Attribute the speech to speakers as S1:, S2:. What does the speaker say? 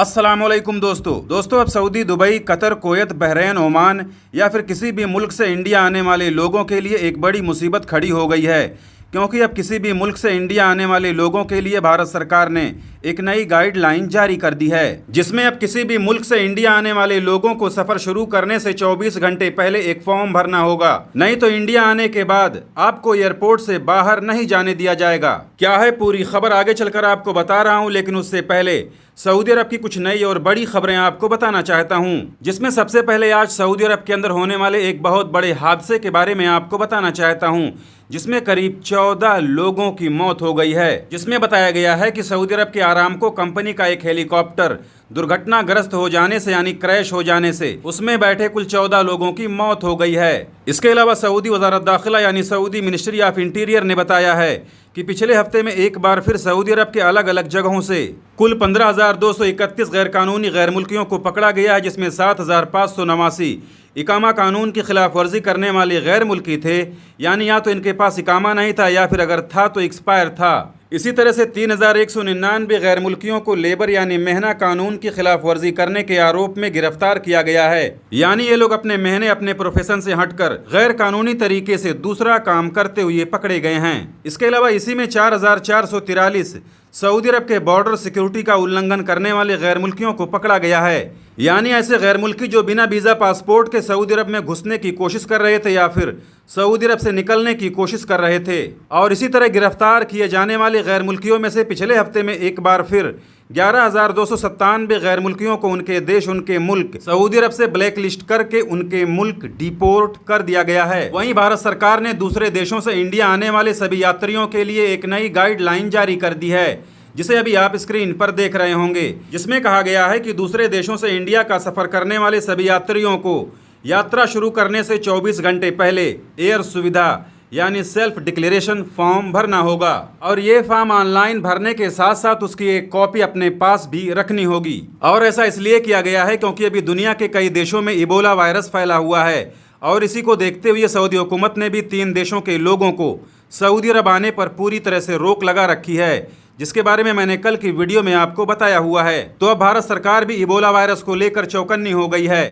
S1: अस्सलामुअलैकुम दोस्तों अब Saudi, Dubai, Qatar, Kuwait, Bahrain, Oman या फिर किसी भी मुल्क से इंडिया आने वाले लोगों के लिए एक बड़ी मुसीबत खड़ी हो गई है, क्योंकि अब किसी भी मुल्क से इंडिया आने वाले लोगों के लिए भारत सरकार ने एक नई गाइडलाइन जारी कर दी है, जिसमें अब किसी भी मुल्क से इंडिया आने वाले लोगों को सफर शुरू करने से 24 घंटे पहले एक फॉर्म भरना होगा, नहीं तो इंडिया आने के बाद आपको एयरपोर्ट से बाहर नहीं जाने दिया जाएगा। क्या है पूरी खबर आगे चलकर आपको बता रहा हूं, लेकिन उससे पहले सऊदी अरब की कुछ नई और बड़ी खबरें आपको बताना चाहता हूं, जिसमें सबसे पहले आज सऊदी अरब के अंदर होने वाले एक बहुत बड़े हादसे के बारे में आपको बताना चाहता हूं, जिसमें करीब 14 लोगों की मौत हो गई है। जिसमें बताया गया है कि सऊदी अरब के आरामको कंपनी का एक हेलीकॉप्टर दुर्घटनाग्रस्त हो जाने से यानी क्रैश हो जाने से उसमें बैठे कुल 14 लोगों की मौत हो गई है। इसके अलावा सऊदी वजारत दाखिला यानी सऊदी मिनिस्ट्री ऑफ इंटीरियर ने बताया है कि पिछले हफ्ते में एक बार फिर सऊदी अरब के अलग अलग जगहों से कुल 15,231 गैरकानूनी गैर मुल्कियों को पकड़ा गया है, जिसमें 7,589 इकामा कानून की खिलाफ वर्जी करने वाले गैर मुल्की थे, यानी या तो इनके पास इकामा नहीं था या फिर अगर था तो एक्सपायर था। इसी तरह से 3,199 गैर मुल्कियों को लेबर यानी मेहना कानून की खिलाफ वर्जी करने के आरोप में गिरफ्तार किया गया है, यानी ये लोग अपने मेहने अपने प्रोफेशन से हटकर गैर कानूनी तरीके से दूसरा काम करते हुए पकड़े गए हैं। इसके अलावा इसी में 4,443 सऊदी अरब के बॉर्डर सिक्योरिटी का उल्लंघन करने वाले गैर मुल्कियों को पकड़ा गया है, यानी ऐसे गैर मुल्की जो बिना वीज़ा पासपोर्ट के सऊदी अरब में घुसने की कोशिश कर रहे थे या फिर सऊदी अरब से निकलने की कोशिश कर रहे थे। और इसी तरह गिरफ्तार किए जाने वाले गैर मुल्कियों में से पिछले हफ्ते में एक बार फिर 11,297 गैर मुल्कियों को उनके देश उनके मुल्क सऊदी अरब से ब्लैक लिस्ट करके उनके मुल्क डिपोर्ट कर दिया गया है। वहीं भारत सरकार ने दूसरे देशों से इंडिया आने वाले सभी यात्रियों के लिए एक नई गाइडलाइन जारी कर दी है, जिसे अभी आप स्क्रीन पर देख रहे होंगे, जिसमें कहा गया है कि दूसरे देशों से इंडिया का सफर करने वाले सभी यात्रियों को यात्रा शुरू करने से 24 घंटे पहले एयर सुविधा यानी सेल्फ डिक्लेरेशन फॉर्म भरना होगा, और ये फॉर्म ऑनलाइन भरने के साथ साथ उसकी एक कॉपी अपने पास भी रखनी होगी। और ऐसा इसलिए किया गया है क्योंकि अभी दुनिया के कई देशों में इबोला वायरस फैला हुआ है, और इसी को देखते हुए सऊदी हुकूमत ने भी 3 देशों के लोगों को सऊदी अरब आने पर पूरी तरह से रोक लगा रखी है, जिसके बारे में मैंने कल की वीडियो में आपको बताया हुआ है। तो अब भारत सरकार भी इबोला वायरस को लेकर चौकन्नी हो गई है।